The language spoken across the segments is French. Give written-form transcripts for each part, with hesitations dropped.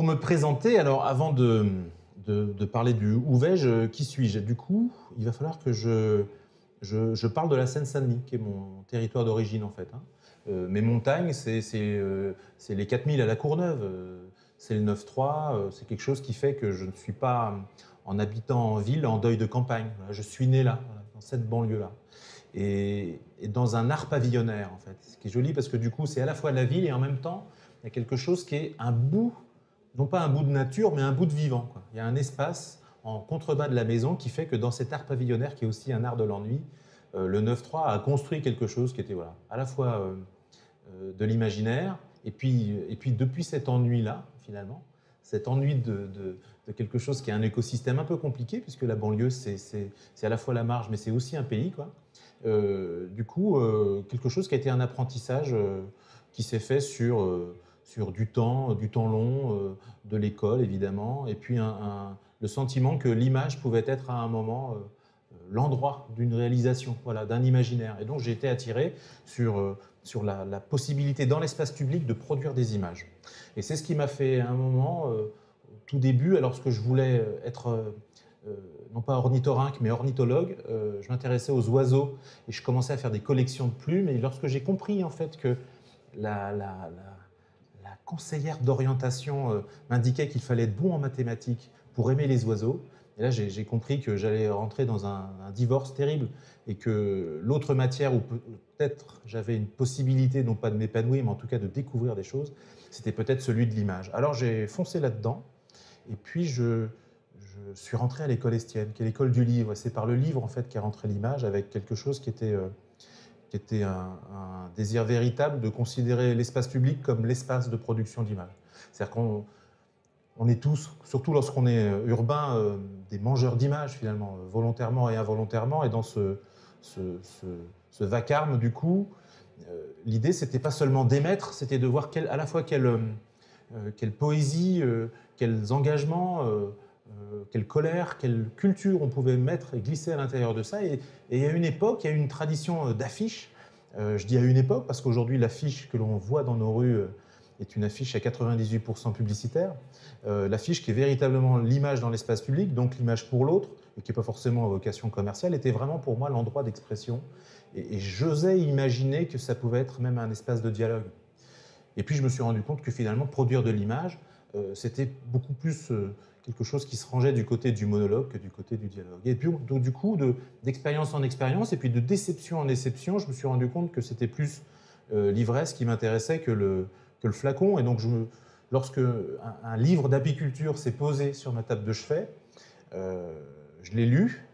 me présenter, alors avant de parler du où vais-je, qui suis-je? Du coup, il va falloir que je parle de la Seine-Saint-Denis, qui est mon territoire d'origine en fait, hein. Mes montagnes, c'est les 4000 à la Courneuve, c'est le 9-3, c'est quelque chose qui fait que je ne suis pas, en habitant en ville, en deuil de campagne. Voilà, je suis né là, voilà, dans cette banlieue-là. Et dans un art pavillonnaire, en fait. Ce qui est joli parce que du coup, c'est à la fois la ville et en même temps, il y a quelque chose qui est un bout, non pas un bout de nature, mais un bout de vivant, quoi. Il y a un espace en contrebas de la maison qui fait que dans cet art pavillonnaire, qui est aussi un art de l'ennui, le 9-3 a construit quelque chose qui était voilà, à la fois de l'imaginaire, et puis depuis cet ennui-là, finalement, cet ennui de quelque chose qui est un écosystème un peu compliqué, puisque la banlieue, c'est à la fois la marge, mais c'est aussi un pays, quoi. Du coup, quelque chose qui a été un apprentissage qui s'est fait sur du temps long, de l'école, évidemment, et puis le sentiment que l'image pouvait être à un moment l'endroit d'une réalisation, voilà, d'un imaginaire. Et donc j'ai été attiré sur la possibilité dans l'espace public de produire des images. Et c'est ce qui m'a fait à un moment, au tout début, alors que je voulais être non pas ornithorynque mais ornithologue, je m'intéressais aux oiseaux et je commençais à faire des collections de plumes. Et lorsque j'ai compris en fait que la conseillère d'orientation m'indiquait qu'il fallait être bon en mathématiques pour aimer les oiseaux, et là, j'ai compris que j'allais rentrer dans un divorce terrible et que l'autre matière où peut-être j'avais une possibilité, non pas de m'épanouir, mais en tout cas de découvrir des choses, c'était peut-être celui de l'image. Alors j'ai foncé là-dedans et puis je suis rentré à l'école Estienne, qui est l'école du livre. C'est par le livre en fait qu'est rentrée l'image, avec quelque chose qui était un désir véritable de considérer l'espace public comme l'espace de production d'images. C'est-à-dire qu'on est tous, surtout lorsqu'on est urbain, des mangeurs d'images finalement, volontairement et involontairement. Et dans ce vacarme, du coup, l'idée, c'était pas seulement d'émettre, c'était de voir à la fois quelle poésie, quels engagements, quelle colère, quelle culture on pouvait mettre et glisser à l'intérieur de ça. Et il y a une époque, il y a une tradition d'affiches. Je dis à une époque parce qu'aujourd'hui, l'affiche que l'on voit dans nos rues est une affiche à 98% publicitaire. L'affiche qui est véritablement l'image dans l'espace public, donc l'image pour l'autre, et qui n'est pas forcément à vocation commerciale, était vraiment pour moi l'endroit d'expression. Et j'osais imaginer que ça pouvait être même un espace de dialogue. Et puis je me suis rendu compte que finalement, produire de l'image, c'était beaucoup plus quelque chose qui se rangeait du côté du monologue que du côté du dialogue. Et puis donc, du coup, d'expérience en expérience, et puis de déception en déception, je me suis rendu compte que c'était plus l'ivresse qui m'intéressait que le flacon. Et donc, lorsque un livre d'apiculture s'est posé sur ma table de chevet, je l'ai lu,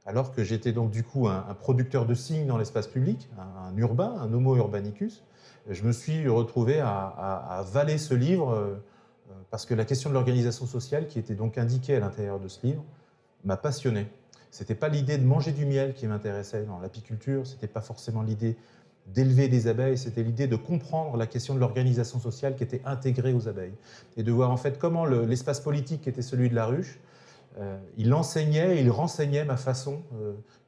alors que j'étais donc du coup un producteur de signes dans l'espace public, un urbain, un homo urbanicus. Je me suis retrouvé à avaler ce livre parce que la question de l'organisation sociale, qui était donc indiquée à l'intérieur de ce livre, m'a passionné. Ce n'était pas l'idée de manger du miel qui m'intéressait dans l'apiculture, ce n'était pas forcément l'idée d'élever des abeilles, c'était l'idée de comprendre la question de l'organisation sociale qui était intégrée aux abeilles et de voir en fait comment l'espace politique qui était celui de la ruche, il enseignait, il renseignait ma façon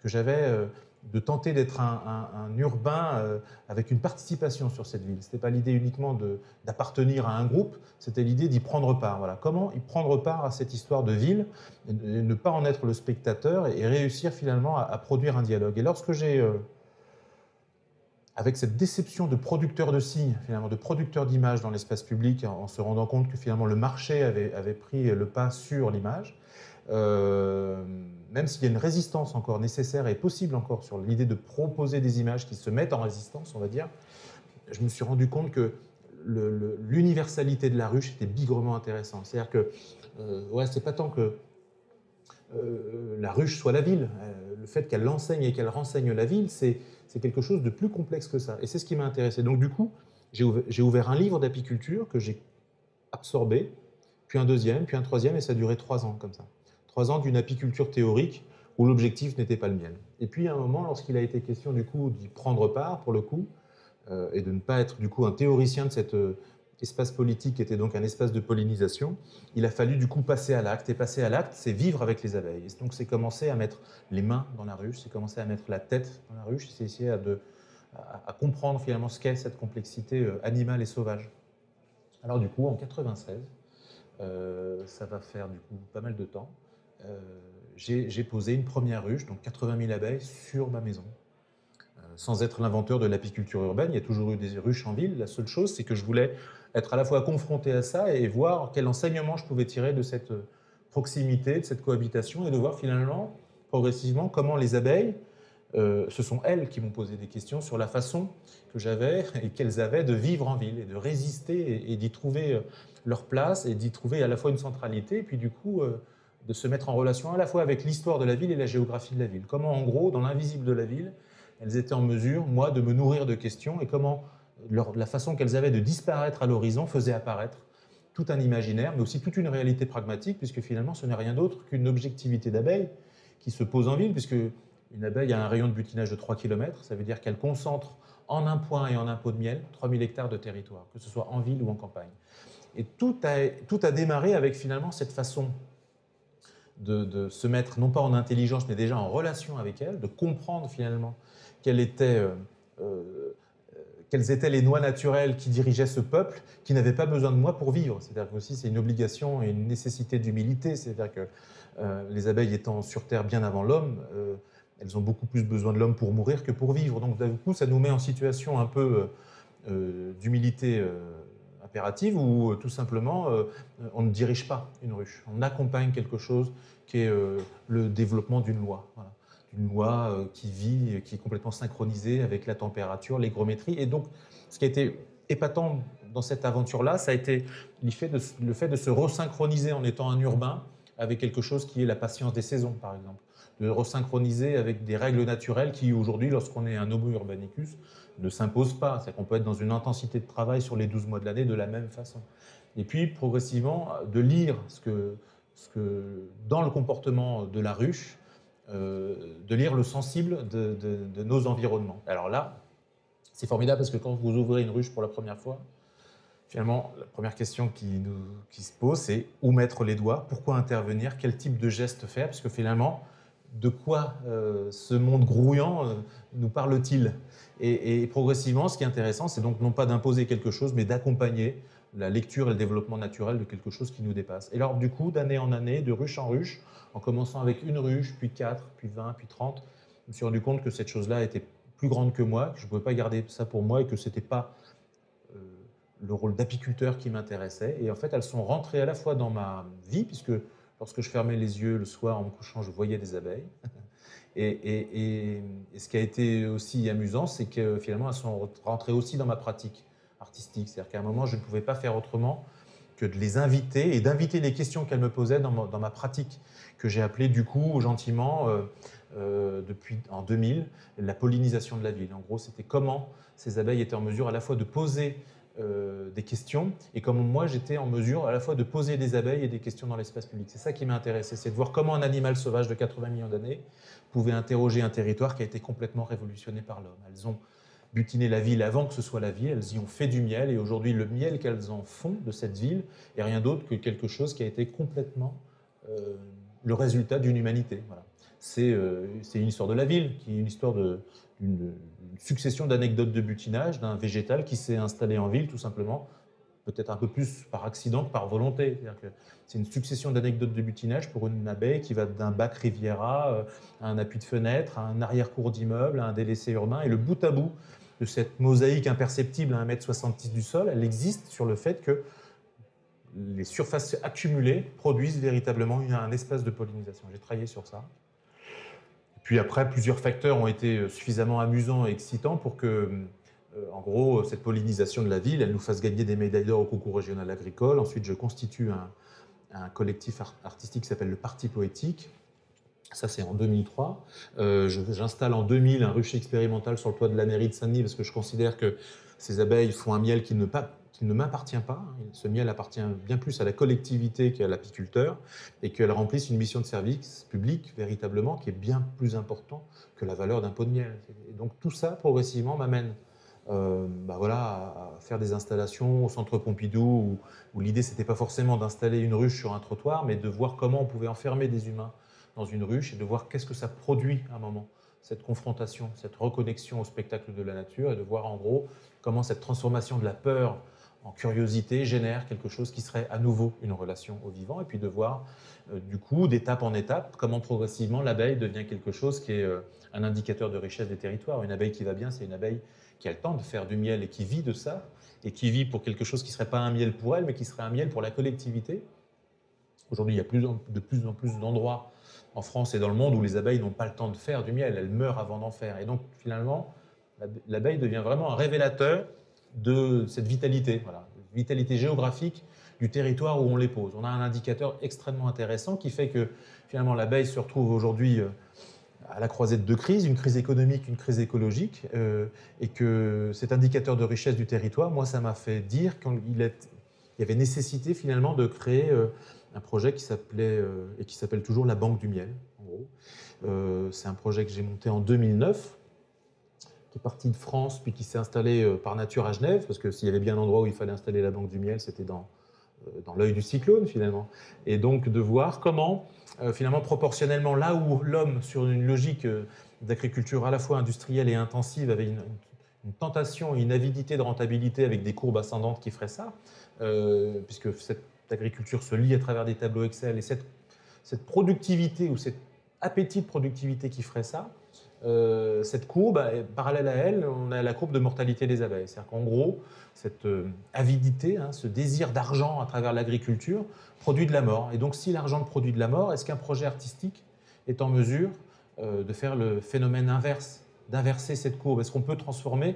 que j'avais de tenter d'être un urbain avec une participation sur cette ville. Ce n'était pas l'idée uniquement d'appartenir à un groupe, c'était l'idée d'y prendre part. Voilà. Comment y prendre part à cette histoire de ville, et ne pas en être le spectateur et réussir finalement à produire un dialogue. Et lorsque j'ai, avec cette déception de producteur de signes, finalement, de producteur d'images dans l'espace public, en se rendant compte que finalement le marché avait pris le pas sur l'image, même s'il y a une résistance encore nécessaire et possible encore sur l'idée de proposer des images qui se mettent en résistance, on va dire, je me suis rendu compte que l'universalité de la ruche était bigrement intéressante. C'est-à-dire que ouais, c'est pas tant que la ruche soit la ville, le fait qu'elle enseigne et qu'elle renseigne la ville, c'est quelque chose de plus complexe que ça. Et c'est ce qui m'a intéressé. Donc du coup, j'ai ouvert un livre d'apiculture que j'ai absorbé, puis un deuxième, puis un troisième, et ça a duré 3 ans comme ça. 3 ans d'une apiculture théorique où l'objectif n'était pas le miel. Et puis à un moment, lorsqu'il a été question du coup d'y prendre part, pour le coup, et de ne pas être du coup un théoricien de cet espace politique qui était donc un espace de pollinisation, il a fallu du coup passer à l'acte. Et passer à l'acte, c'est vivre avec les abeilles. Et donc c'est commencer à mettre les mains dans la ruche, c'est commencer à mettre la tête dans la ruche, c'est essayer à comprendre finalement ce qu'est cette complexité animale et sauvage. Alors du coup, en 96, Ça va faire du coup pas mal de temps. Euh, j'ai posé une première ruche, donc 80 000 abeilles, sur ma maison. Sans être l'inventeur de l'apiculture urbaine, il y a toujours eu des ruches en ville. La seule chose, c'est que je voulais être à la fois confronté à ça et voir quel enseignement je pouvais tirer de cette proximité, de cette cohabitation, et de voir finalement, progressivement, comment les abeilles, ce sont elles qui m'ont posé des questions sur la façon que j'avais et qu'elles avaient de vivre en ville et de résister et d'y trouver leur place et d'y trouver à la fois une centralité et puis du coup de se mettre en relation à la fois avec l'histoire de la ville et la géographie de la ville. Comment en gros, dans l'invisible de la ville, elles étaient en mesure, moi, de me nourrir de questions et comment la façon qu'elles avaient de disparaître à l'horizon faisait apparaître tout un imaginaire, mais aussi toute une réalité pragmatique, puisque finalement, ce n'est rien d'autre qu'une objectivité d'abeille qui se pose en ville, puisque une abeille a un rayon de butinage de 3 km, ça veut dire qu'elle concentre en un point et en un pot de miel 3000 hectares de territoire, que ce soit en ville ou en campagne. Et tout a démarré avec finalement cette façon de se mettre non pas en intelligence, mais déjà en relation avec elle, de comprendre finalement quelles étaient, quelles étaient les lois naturelles qui dirigeaient ce peuple, qui n'avait pas besoin de moi pour vivre. C'est-à-dire que aussi c'est une obligation et une nécessité d'humilité. C'est-à-dire que les abeilles étant sur Terre bien avant l'homme, elles ont beaucoup plus besoin de l'homme pour mourir que pour vivre. Donc d'un coup, ça nous met en situation un peu d'humilité impérative où tout simplement on ne dirige pas une ruche, on accompagne quelque chose qui est le développement d'une loi. Voilà. Une loi qui vit, qui est complètement synchronisée avec la température, l'hygrométrie. Et donc, ce qui a été épatant dans cette aventure-là, ça a été le fait de se resynchroniser en étant un urbain avec quelque chose qui est la patience des saisons, par exemple. De resynchroniser avec des règles naturelles qui, aujourd'hui, lorsqu'on est un homo urbanicus, ne s'imposent pas. C'est qu'on peut être dans une intensité de travail sur les 12 mois de l'année de la même façon. Et puis, progressivement, de lire dans le comportement de la ruche, de lire le sensible de nos environnements. Alors là, c'est formidable parce que quand vous ouvrez une ruche pour la première fois, finalement, la première question qui se pose, c'est où mettre les doigts, pourquoi intervenir, quel type de geste faire, parce que finalement, de quoi ce monde grouillant nous parle-t-il et progressivement, ce qui est intéressant, c'est donc non pas d'imposer quelque chose, mais d'accompagner la lecture et le développement naturel de quelque chose qui nous dépasse. Et alors, du coup, d'année en année, de ruche en ruche, en commençant avec une ruche, puis 4, puis 20, puis 30, je me suis rendu compte que cette chose-là était plus grande que moi, que je ne pouvais pas garder ça pour moi et que ce n'était pas euh, le rôle d'apiculteur qui m'intéressait. Et en fait, elles sont rentrées à la fois dans ma vie, puisque lorsque je fermais les yeux le soir en me couchant, je voyais des abeilles. Et ce qui a été aussi amusant, c'est que finalement, elles sont rentrées aussi dans ma pratique artistique. C'est-à-dire qu'à un moment, je ne pouvais pas faire autrement que de les inviter et d'inviter les questions qu'elles me posaient dans ma pratique, que j'ai appelée du coup gentiment, depuis en 2000, la pollinisation de la ville. En gros, c'était comment ces abeilles étaient en mesure à la fois de poser des questions et comment moi j'étais en mesure à la fois de poser des abeilles et des questions dans l'espace public. C'est ça qui m'a intéressé, c'est de voir comment un animal sauvage de 80 millions d'années pouvait interroger un territoire qui a été complètement révolutionné par l'homme. Elles ont butiné la ville avant que ce soit la ville, elles y ont fait du miel et aujourd'hui le miel qu'elles en font de cette ville est rien d'autre que quelque chose qui a été complètement le résultat d'une humanité. Voilà. C'est une histoire de la ville, qui est une histoire d'une succession d'anecdotes de butinage d'un végétal qui s'est installé en ville tout simplement, peut-être un peu plus par accident que par volonté. C'est une succession d'anecdotes de butinage pour une abeille qui va d'un bac Riviera à un appui de fenêtre, à un arrière-cour d'immeuble, à un délaissé urbain. Et le bout à bout de cette mosaïque imperceptible à 1,66 m du sol, elle existe sur le fait que les surfaces accumulées produisent véritablement un espace de pollinisation. J'ai travaillé sur ça. Puis après, plusieurs facteurs ont été suffisamment amusants et excitants pour que, en gros, cette pollinisation de la ville, elle nous fasse gagner des médailles d'or au concours régional agricole. Ensuite, je constitue un collectif artistique qui s'appelle le Parti Poétique. Ça, c'est en 2003. J'installe en 2000 un rucher expérimental sur le toit de la mairie de Saint-Denis parce que je considère que ces abeilles font un miel qui ne m'appartient pas. Ce miel appartient bien plus à la collectivité qu'à l'apiculteur et qu'elles remplissent une mission de service public véritablement qui est bien plus important que la valeur d'un pot de miel. Et donc tout ça, progressivement, m'amène à faire des installations au centre Pompidou où l'idée, ce n'était pas forcément d'installer une ruche sur un trottoir, mais de voir comment on pouvait enfermer des humains dans une ruche et de voir qu'est-ce que ça produit à un moment, cette confrontation, cette reconnexion au spectacle de la nature et de voir en gros comment cette transformation de la peur en curiosité, génère quelque chose qui serait à nouveau une relation au vivant, et puis de voir du coup, d'étape en étape, comment progressivement l'abeille devient quelque chose qui est un indicateur de richesse des territoires. Une abeille qui va bien, c'est une abeille qui a le temps de faire du miel et qui vit de ça, et qui vit pour quelque chose qui ne serait pas un miel pour elle, mais qui serait un miel pour la collectivité. Aujourd'hui, il y a de plus en plus d'endroits en France et dans le monde où les abeilles n'ont pas le temps de faire du miel, elles meurent avant d'en faire. Et donc, finalement, l'abeille devient vraiment un révélateur de cette vitalité, voilà, vitalité géographique du territoire où on les pose. On a un indicateur extrêmement intéressant qui fait que, finalement, l'abeille se retrouve aujourd'hui à la croisée de deux crises, une crise économique, une crise écologique, et que cet indicateur de richesse du territoire, moi, ça m'a fait dire qu'il y avait nécessité, finalement, de créer un projet qui s'appelait, et qui s'appelle toujours la Banque du Miel, en gros. C'est un projet que j'ai monté en 2009, qui est parti de France, puis qui s'est installé par nature à Genève, parce que s'il y avait bien un endroit où il fallait installer la Banque du Miel, c'était dans l'œil du cyclone, finalement. Et donc de voir comment, finalement, proportionnellement, là où l'homme, sur une logique d'agriculture à la fois industrielle et intensive, avait une tentation et une avidité de rentabilité avec des courbes ascendantes qui feraient ça, puisque cette agriculture se lie à travers des tableaux Excel, et cette productivité ou cet appétit de productivité qui ferait ça, cette courbe, parallèle à elle, on a la courbe de mortalité des abeilles. C'est-à-dire qu'en gros, cette avidité, ce désir d'argent à travers l'agriculture, produit de la mort. Et donc, si l'argent produit de la mort, est-ce qu'un projet artistique est en mesure de faire le phénomène inverse, d'inverser cette courbe? Est-ce qu'on peut transformer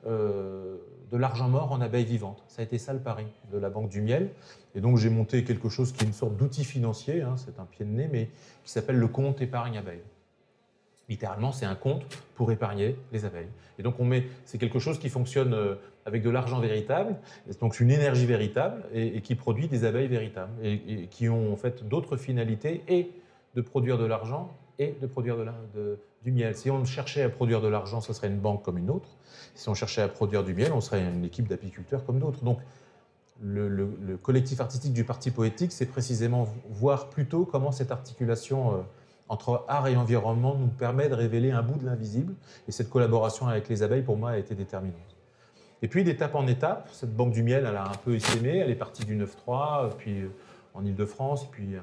de l'argent mort en abeilles vivantes? Ça a été ça le pari de la Banque du Miel. Et donc, j'ai monté quelque chose qui est une sorte d'outil financier, c'est un pied de nez, mais qui s'appelle le compte épargne abeille. Littéralement, c'est un compte pour épargner les abeilles. Et donc, c'est quelque chose qui fonctionne avec de l'argent véritable, donc une énergie véritable, et qui produit des abeilles véritables, et qui ont en fait d'autres finalités, et de produire de l'argent, et de produire du miel. Si on cherchait à produire de l'argent, ce serait une banque comme une autre. Si on cherchait à produire du miel, on serait une équipe d'apiculteurs comme d'autres. Donc, le collectif artistique du Parti poétique, c'est précisément voir plutôt comment cette articulation entre art et environnement nous permet de révéler un bout de l'invisible. Et cette collaboration avec les abeilles, pour moi, a été déterminante. Et puis, d'étape en étape, cette Banque du Miel, elle a un peu essaimé. Elle est partie du 9-3, puis en Ile-de-France, puis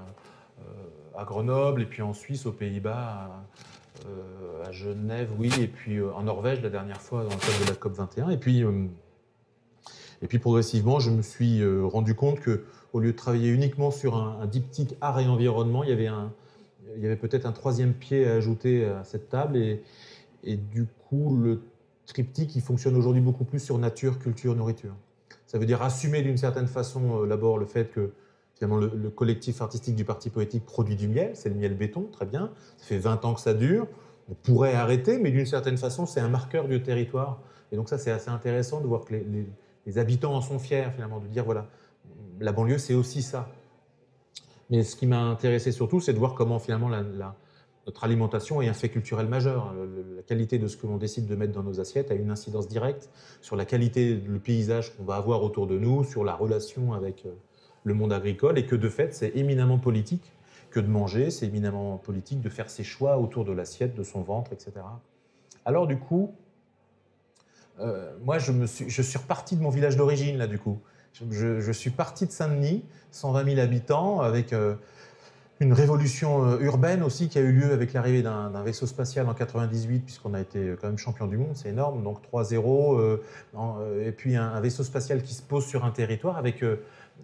à Grenoble, et puis en Suisse, aux Pays-Bas, à Genève, oui, et puis en Norvège, la dernière fois, dans le cadre de la COP 21. Et puis progressivement, je me suis rendu compte qu'au lieu de travailler uniquement sur un diptyque art et environnement, il y avait peut-être un troisième pied à ajouter à cette table. Et du coup, le triptyque, il fonctionne aujourd'hui beaucoup plus sur nature, culture, nourriture. Ça veut dire assumer d'une certaine façon d'abord le fait que finalement le collectif artistique du Parti poétique produit du miel, c'est le miel béton, très bien. Ça fait 20 ans que ça dure. On pourrait arrêter, mais d'une certaine façon, c'est un marqueur du territoire. Et donc ça, c'est assez intéressant de voir que les habitants en sont fiers, finalement, de dire, voilà, la banlieue, c'est aussi ça. Mais ce qui m'a intéressé surtout, c'est de voir comment, finalement, notre alimentation est un fait culturel majeur. La qualité de ce que l'on décide de mettre dans nos assiettes a une incidence directe sur la qualité, le paysage qu'on va avoir autour de nous, sur la relation avec le monde agricole, et que, de fait, c'est éminemment politique que de manger, c'est éminemment politique de faire ses choix autour de l'assiette, de son ventre, etc. Alors, du coup, moi, je suis reparti de mon village d'origine, là, du coup. Je suis parti de Saint-Denis, 120 000 habitants, avec une révolution urbaine aussi qui a eu lieu avec l'arrivée d'un vaisseau spatial en 98, puisqu'on a été quand même champion du monde, c'est énorme, donc 3-0, et puis un vaisseau spatial qui se pose sur un territoire avec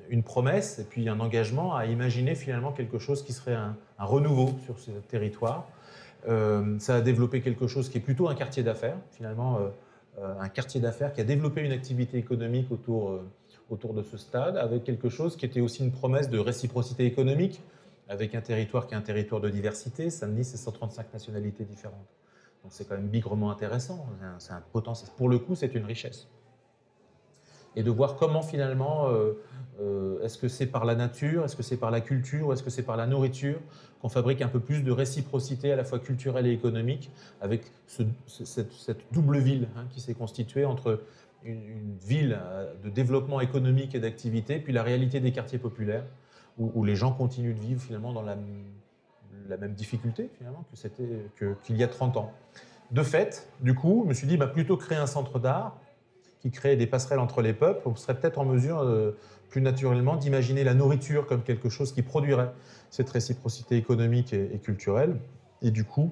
une promesse et puis un engagement à imaginer finalement quelque chose qui serait un renouveau sur ce territoire. Ça a développé quelque chose qui est plutôt un quartier d'affaires, finalement, un quartier d'affaires qui a développé une activité économique autour de ce stade, avec quelque chose qui était aussi une promesse de réciprocité économique, avec un territoire qui est un territoire de diversité. Saint-Denis, c'est 135 nationalités différentes. Donc c'est quand même bigrement intéressant. C'est un potentiel. Pour le coup, c'est une richesse. Et de voir comment finalement, est-ce que c'est par la nature, est-ce que c'est par la culture, ou est-ce que c'est par la nourriture qu'on fabrique un peu plus de réciprocité à la fois culturelle et économique, avec cette double ville qui s'est constituée entre une ville de développement économique et d'activité, puis la réalité des quartiers populaires, où les gens continuent de vivre finalement dans la même difficulté finalement qu'il y a 30 ans. De fait, du coup, je me suis dit, plutôt créer un centre d'art qui crée des passerelles entre les peuples, on serait peut-être en mesure plus naturellement d'imaginer la nourriture comme quelque chose qui produirait cette réciprocité économique et culturelle. Et du coup,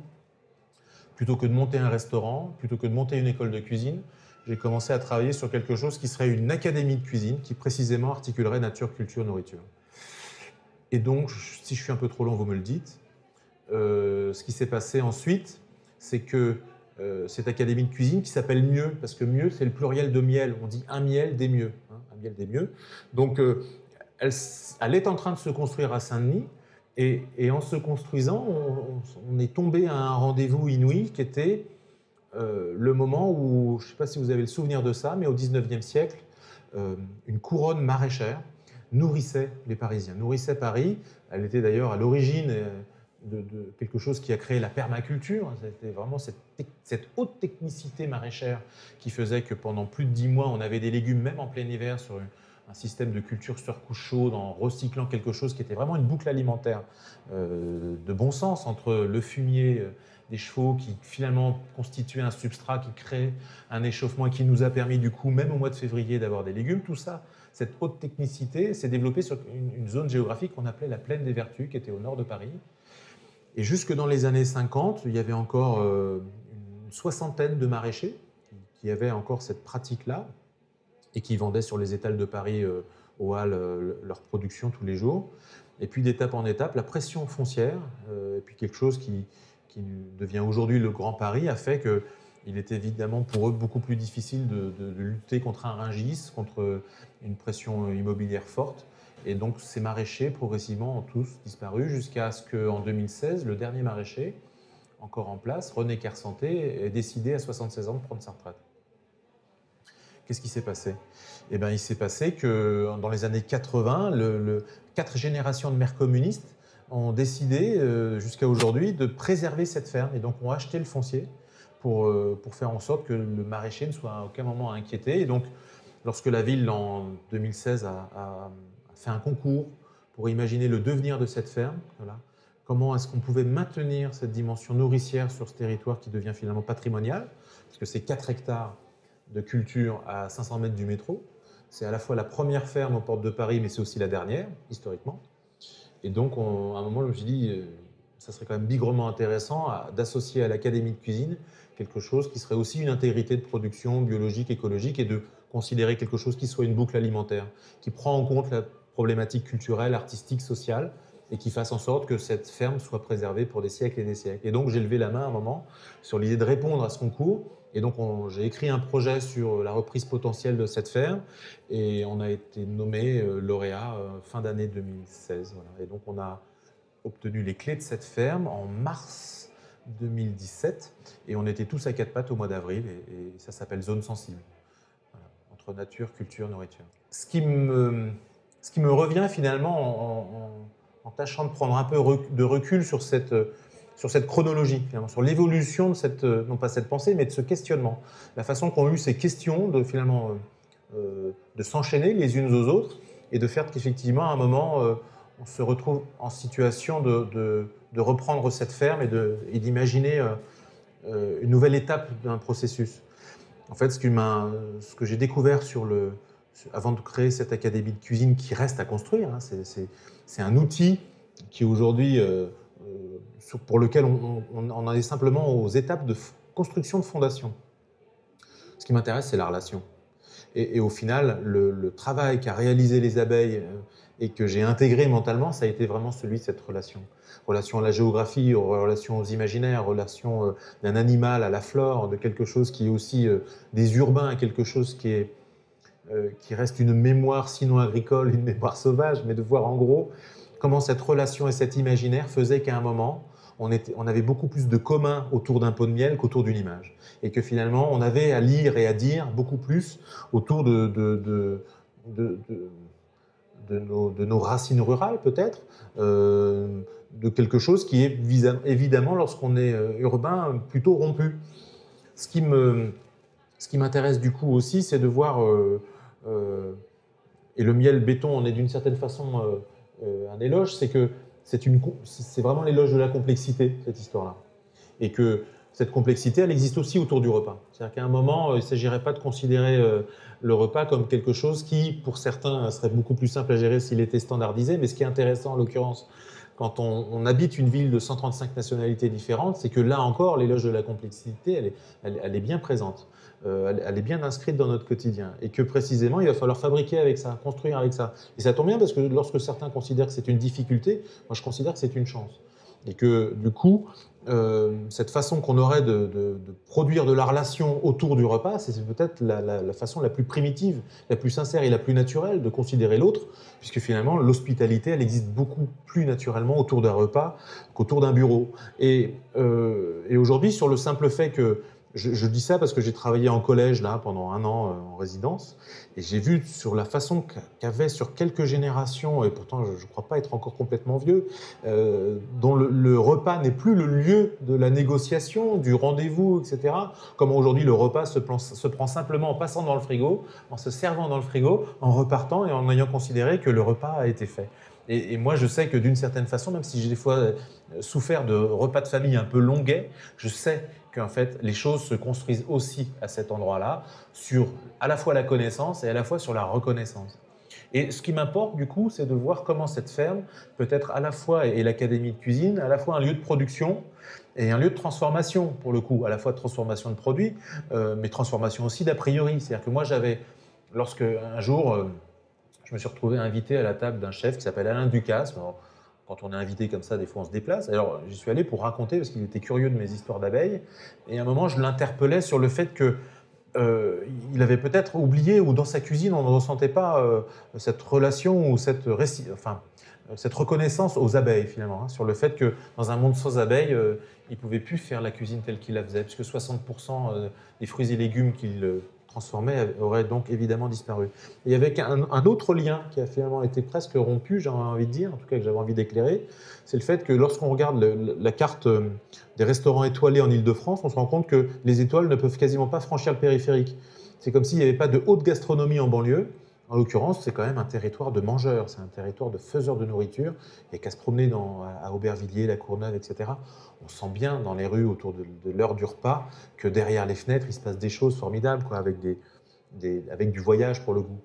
plutôt que de monter un restaurant, plutôt que de monter une école de cuisine, j'ai commencé à travailler sur quelque chose qui serait une académie de cuisine qui précisément articulerait nature, culture, nourriture. Et donc, si je suis un peu trop long, vous me le dites. Ce qui s'est passé ensuite, c'est que cette académie de cuisine qui s'appelle Mieux, parce que Mieux, c'est le pluriel de miel. On dit un miel des mieux. Hein, un miel des mieux. Donc, elle est en train de se construire à Saint-Denis. Et en se construisant, on est tombé à un rendez-vous inouï qui était le moment où, je ne sais pas si vous avez le souvenir de ça, mais au XIXe siècle, une couronne maraîchère nourrissait les Parisiens, nourrissait Paris. Elle était d'ailleurs à l'origine de quelque chose qui a créé la permaculture. C'était vraiment cette haute technicité maraîchère qui faisait que pendant plus de 10 mois, on avait des légumes, même en plein hiver, sur un système de culture sur couche chaude, en recyclant quelque chose qui était vraiment une boucle alimentaire de bon sens entre le fumier des chevaux qui finalement constituait un substrat qui crée un échauffement et qui nous a permis du coup, même au mois de février, d'avoir des légumes. Tout ça, cette haute technicité s'est développée sur une zone géographique qu'on appelait la Plaine des Vertus, qui était au nord de Paris. Et jusque dans les années 50, il y avait encore une soixantaine de maraîchers qui avaient encore cette pratique-là et qui vendaient sur les étals de Paris aux Halles leur production tous les jours. Et puis d'étape en étape, la pression foncière, et puis quelque chose qui devient aujourd'hui le Grand Paris, a fait qu'il est évidemment pour eux beaucoup plus difficile de lutter contre un Rungis, contre une pression immobilière forte. Et donc ces maraîchers, progressivement, ont tous disparu jusqu'à ce qu'en 2016, le dernier maraîcher, encore en place, René Kersanté, ait décidé à 76 ans de prendre sa retraite. Qu'est-ce qui s'est passé? Eh bien, il s'est passé que dans les années 80, 4 générations de maires communistes ont décidé, jusqu'à aujourd'hui, de préserver cette ferme et donc ont acheté le foncier pour faire en sorte que le maraîcher ne soit à aucun moment inquiété. Et donc, lorsque la ville, en 2016, a fait un concours pour imaginer le devenir de cette ferme, voilà, comment est-ce qu'on pouvait maintenir cette dimension nourricière sur ce territoire qui devient finalement patrimonial, parce que c'est 4 hectares de culture à 500 mètres du métro. C'est à la fois la première ferme aux portes de Paris, mais c'est aussi la dernière, historiquement. Et donc, à un moment, je me suis dit, ça serait quand même bigrement intéressant d'associer à l'Académie de cuisine quelque chose qui serait aussi une intégrité de production biologique, écologique, et de considérer quelque chose qui soit une boucle alimentaire, qui prend en compte la problématique culturelle, artistique, sociale, et qui fasse en sorte que cette ferme soit préservée pour des siècles et des siècles. Et donc, j'ai levé la main à un moment sur l'idée de répondre à ce concours. Et donc, j'ai écrit un projet sur la reprise potentielle de cette ferme et on a été nommé lauréat fin d'année 2016. Voilà. Et donc, on a obtenu les clés de cette ferme en mars 2017 et on était tous à 4 pattes au mois d'avril et ça s'appelle Zone Sensible. Voilà. Entre nature, culture, nourriture. Ce qui me revient finalement en tâchant de prendre un peu de recul sur cette chronologie, sur l'évolution de cette, non pas cette pensée, mais de ce questionnement. La façon qu'ont eu ces questions de finalement de s'enchaîner les unes aux autres et de faire qu'effectivement, à un moment, on se retrouve en situation de reprendre cette ferme et d'imaginer une nouvelle étape d'un processus. En fait, ce que j'ai découvert avant de créer cette académie de cuisine qui reste à construire, hein, c'est un outil qui aujourd'hui, pour lequel on en est simplement aux étapes de construction de fondation. Ce qui m'intéresse, c'est la relation. Et au final, le travail qu'a réalisé les abeilles et que j'ai intégré mentalement, ça a été vraiment celui de cette relation. Relation à la géographie, relation aux imaginaires, relation d'un animal à la flore, de quelque chose qui est aussi des urbains à quelque chose qui reste une mémoire sinon agricole, une mémoire sauvage, mais de voir en gros comment cette relation et cet imaginaire faisaient qu'à un moment, on avait beaucoup plus de commun autour d'un pot de miel qu'autour d'une image. Et que finalement, on avait à lire et à dire beaucoup plus autour de nos racines rurales, peut-être, de quelque chose qui est évidemment, lorsqu'on est urbain, plutôt rompu. Ce qui m'intéresse du coup aussi, c'est de voir, et le miel béton en est d'une certaine façon un éloge, c'est que c'est vraiment l'éloge de la complexité, cette histoire-là. Et que cette complexité, elle existe aussi autour du repas. C'est-à-dire qu'à un moment, il ne s'agirait pas de considérer le repas comme quelque chose qui, pour certains, serait beaucoup plus simple à gérer s'il était standardisé. Mais ce qui est intéressant, en l'occurrence, quand on habite une ville de 135 nationalités différentes, c'est que là encore, l'éloge de la complexité, elle est bien présente. Elle est bien inscrite dans notre quotidien. Et que précisément, il va falloir fabriquer avec ça, construire avec ça. Et ça tombe bien parce que lorsque certains considèrent que c'est une difficulté, moi je considère que c'est une chance. Et que du coup, cette façon qu'on aurait de produire de la relation autour du repas, c'est peut-être la façon la plus primitive, la plus sincère et la plus naturelle de considérer l'autre, puisque finalement l'hospitalité, elle existe beaucoup plus naturellement autour d'un repas qu'autour d'un bureau. Et aujourd'hui, sur le simple fait que je dis ça parce que j'ai travaillé en collège là pendant 1 an en résidence, et j'ai vu sur la façon qu'avaient sur quelques générations, et pourtant je ne crois pas être encore complètement vieux, dont le repas n'est plus le lieu de la négociation, du rendez-vous, etc. Comment aujourd'hui le repas se prend simplement en passant dans le frigo, en se servant dans le frigo, en repartant et en ayant considéré que le repas a été fait. Et moi, je sais que d'une certaine façon, même si j'ai des fois souffert de repas de famille un peu longuets, je sais qu'en fait, les choses se construisent aussi à cet endroit-là, sur à la fois la connaissance et à la fois sur la reconnaissance. Et ce qui m'importe, du coup, c'est de voir comment cette ferme peut être à la fois, et l'académie de cuisine, à la fois un lieu de production et un lieu de transformation, pour le coup, à la fois de transformation de produits, mais transformation aussi d'a priori. C'est-à-dire que moi, lorsque un jour, je me suis retrouvé invité à la table d'un chef qui s'appelle Alain Ducasse. Alors, quand on est invité comme ça, des fois on se déplace. Alors j'y suis allé pour raconter, parce qu'il était curieux de mes histoires d'abeilles. Et à un moment, je l'interpellais sur le fait que il avait peut-être oublié, ou dans sa cuisine, on ne ressentait pas cette relation ou cette reconnaissance aux abeilles, finalement, hein, sur le fait que dans un monde sans abeilles, il ne pouvait plus faire la cuisine telle qu'il la faisait, puisque 60% des fruits et légumes qu'il transformait auraient donc évidemment disparu. Et il y avait un autre lien qui a finalement été presque rompu, j'ai envie de dire, en tout cas que j'avais envie d'éclairer, c'est le fait que lorsqu'on regarde la carte des restaurants étoilés en Île-de-France, on se rend compte que les étoiles ne peuvent quasiment pas franchir le périphérique. C'est comme s'il n'y avait pas de haute gastronomie en banlieue. En l'occurrence, c'est quand même un territoire de mangeurs, c'est un territoire de faiseurs de nourriture. Il n'y a qu'à se promener à Aubervilliers, La Courneuve, etc. On sent bien dans les rues autour de l'heure du repas que derrière les fenêtres, il se passe des choses formidables, quoi, avec du voyage pour le goût.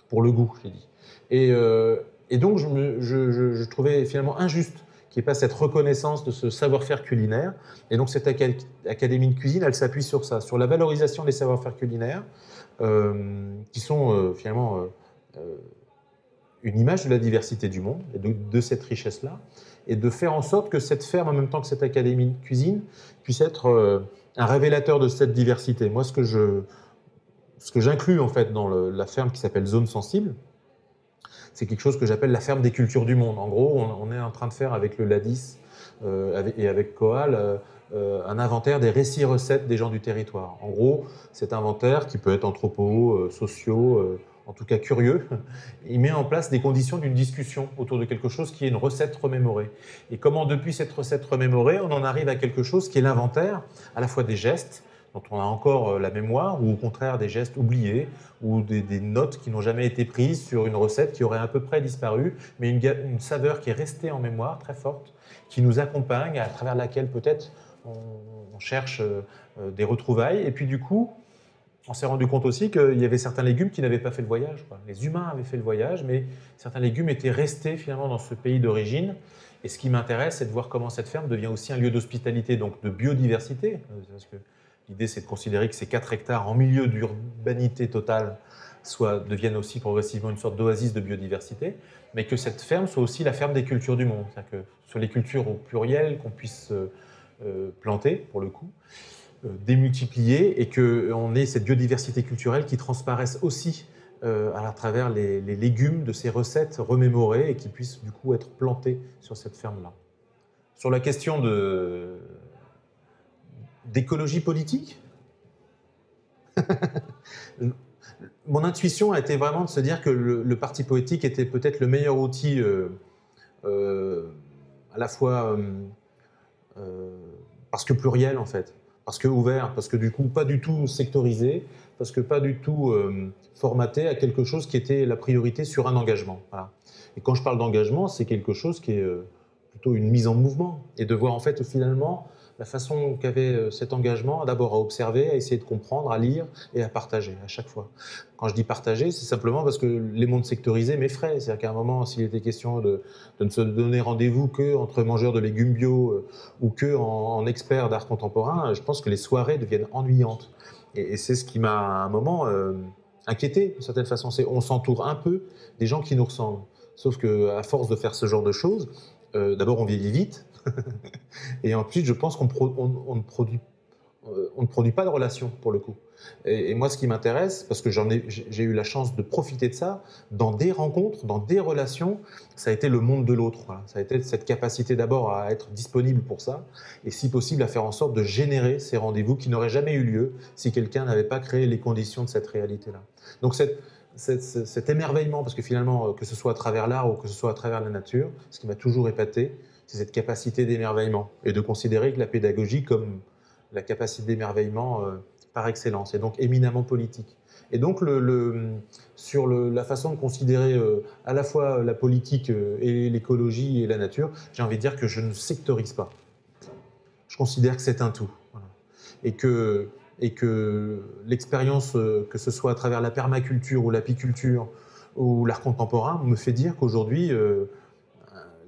Pour le goût, j'ai dit. Et donc, je trouvais finalement injuste qu'il n'y ait pas cette reconnaissance de ce savoir-faire culinaire. Et donc, cette académie de cuisine, elle s'appuie sur ça, sur la valorisation des savoir-faire culinaires, qui sont finalement une image de la diversité du monde et de cette richesse-là, et de faire en sorte que cette ferme, en même temps que cette académie de cuisine, puisse être un révélateur de cette diversité. Moi, ce que j'inclus en fait dans la ferme qui s'appelle Zone Sensible, c'est quelque chose que j'appelle la ferme des cultures du monde. En gros, on est en train de faire avec le LADIS et avec Coal un inventaire des récits recettes des gens du territoire. En gros, cet inventaire, qui peut être anthropo, sociaux, en tout cas curieux, il met en place des conditions d'une discussion autour de quelque chose qui est une recette remémorée. Et comment, depuis cette recette remémorée, on en arrive à quelque chose qui est l'inventaire, à la fois des gestes, dont on a encore la mémoire, ou au contraire des gestes oubliés, ou des notes qui n'ont jamais été prises sur une recette qui aurait à peu près disparu, mais une saveur qui est restée en mémoire très forte, qui nous accompagne, à travers laquelle peut-être on cherche des retrouvailles. Et puis du coup, on s'est rendu compte aussi qu'il y avait certains légumes qui n'avaient pas fait le voyage, quoi. Les humains avaient fait le voyage, mais certains légumes étaient restés finalement dans ce pays d'origine. Et ce qui m'intéresse, c'est de voir comment cette ferme devient aussi un lieu d'hospitalité, donc de biodiversité, parce que l'idée, c'est de considérer que ces 4 hectares en milieu d'urbanité totale deviennent aussi progressivement une sorte d'oasis de biodiversité, mais que cette ferme soit aussi la ferme des cultures du monde. C'est-à-dire que ce soit les cultures au pluriel qu'on puisse planter, pour le coup, démultiplier, et qu'on ait cette biodiversité culturelle qui transparaisse aussi à travers les légumes de ces recettes remémorées et qui puissent du coup être plantées sur cette ferme-là. Sur la question d'écologie politique, mon intuition a été vraiment de se dire que le parti politique était peut-être le meilleur outil à la fois parce que pluriel en fait, parce que ouvert, parce que du coup pas du tout sectorisé, parce que pas du tout formaté à quelque chose qui était la priorité sur un engagement. Voilà. Et quand je parle d'engagement, c'est quelque chose qui est plutôt une mise en mouvement, et de voir en fait finalement la façon qu'avait cet engagement, d'abord à observer, à essayer de comprendre, à lire et à partager à chaque fois. Quand je dis partager, c'est simplement parce que les mondes sectorisés m'effraient. C'est-à-dire qu'à un moment, s'il était question de ne se donner rendez-vous que entre mangeurs de légumes bio ou que en experts d'art contemporain, je pense que les soirées deviennent ennuyantes. Et c'est ce qui m'a à un moment inquiété d'une certaine façon. C'est on s'entoure un peu des gens qui nous ressemblent. Sauf qu'à force de faire ce genre de choses, d'abord on vieillit vite, et ensuite je pense on ne produit pas de relation pour le coup. Et moi, ce qui m'intéresse, parce que j'ai eu la chance de profiter de ça, dans des rencontres, dans des relations, ça a été le monde de l'autre. Voilà. Ça a été cette capacité d'abord à être disponible pour ça, et si possible à faire en sorte de générer ces rendez-vous qui n'auraient jamais eu lieu si quelqu'un n'avait pas créé les conditions de cette réalité-là. Donc cet émerveillement, parce que finalement, que ce soit à travers l'art ou que ce soit à travers la nature, ce qui m'a toujours épaté, c'est cette capacité d'émerveillement, et de considérer que la pédagogie comme la capacité d'émerveillement par excellence, et donc éminemment politique. Et donc, sur la façon de considérer à la fois la politique et l'écologie et la nature, j'ai envie de dire que je ne sectorise pas. Je considère que c'est un tout. Voilà. Et que l'expérience, que ce soit à travers la permaculture ou l'apiculture ou l'art contemporain, me fait dire qu'aujourd'hui,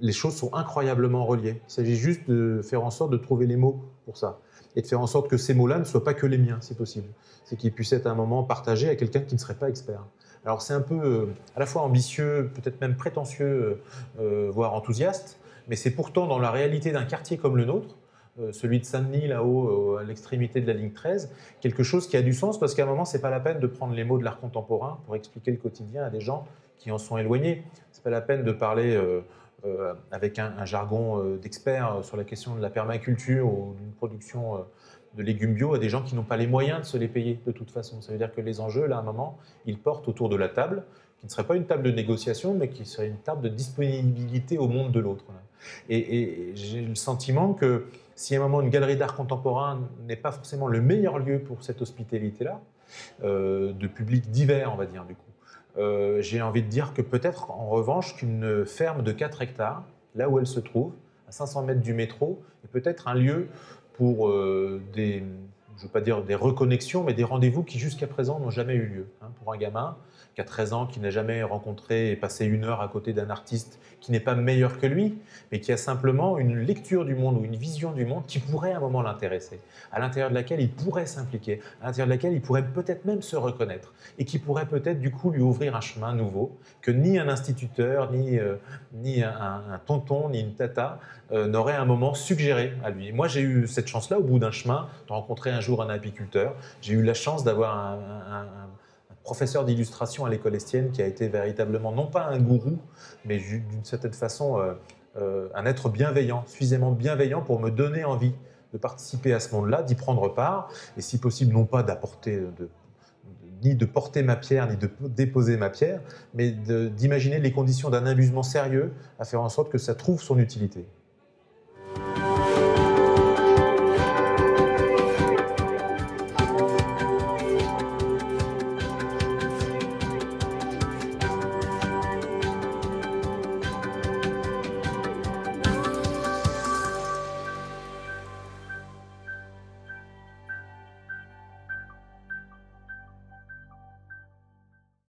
les choses sont incroyablement reliées. Il s'agit juste de faire en sorte de trouver les mots pour ça. Et de faire en sorte que ces mots-là ne soient pas que les miens, si possible. C'est qu'ils puissent être à un moment partagés à quelqu'un qui ne serait pas expert. Alors c'est un peu à la fois ambitieux, peut-être même prétentieux, voire enthousiaste, mais c'est pourtant dans la réalité d'un quartier comme le nôtre, celui de Saint-Denis, là-haut, à l'extrémité de la ligne 13, quelque chose qui a du sens, parce qu'à un moment, c'est pas la peine de prendre les mots de l'art contemporain pour expliquer le quotidien à des gens qui en sont éloignés. C'est pas la peine de parler avec un jargon d'expert sur la question de la permaculture ou d'une production de légumes bio à des gens qui n'ont pas les moyens de se les payer de toute façon. Ça veut dire que les enjeux, là, à un moment, ils portent autour de la table, qui ne serait pas une table de négociation, mais qui serait une table de disponibilité au monde de l'autre. Et j'ai le sentiment que si à un moment une galerie d'art contemporain n'est pas forcément le meilleur lieu pour cette hospitalité-là, de publics divers, on va dire, du coup, j'ai envie de dire que peut-être, en revanche, qu'une ferme de 4 hectares, là où elle se trouve, à 500 mètres du métro, est peut-être un lieu pour je ne veux pas dire des reconnexions, mais des rendez-vous qui jusqu'à présent n'ont jamais eu lieu. Hein, pour un gamin qui a 13 ans, qui n'a jamais rencontré et passé 1 heure à côté d'un artiste qui n'est pas meilleur que lui, mais qui a simplement une lecture du monde ou une vision du monde qui pourrait à un moment l'intéresser, à l'intérieur de laquelle il pourrait s'impliquer, à l'intérieur de laquelle il pourrait peut-être même se reconnaître, et qui pourrait peut-être du coup lui ouvrir un chemin nouveau que ni un instituteur, ni un tonton, ni une tata n'aurait à un moment suggéré à lui. Et moi, j'ai eu cette chance-là, au bout d'un chemin, de rencontrer un jour un apiculteur. J'ai eu la chance d'avoir un professeur d'illustration à l'école Estienne qui a été véritablement, non pas un gourou, mais d'une certaine façon un être bienveillant, suffisamment bienveillant pour me donner envie de participer à ce monde-là, d'y prendre part, et si possible, non pas ni de porter ma pierre, ni de déposer ma pierre, mais d'imaginer les conditions d'un amusement sérieux à faire en sorte que ça trouve son utilité.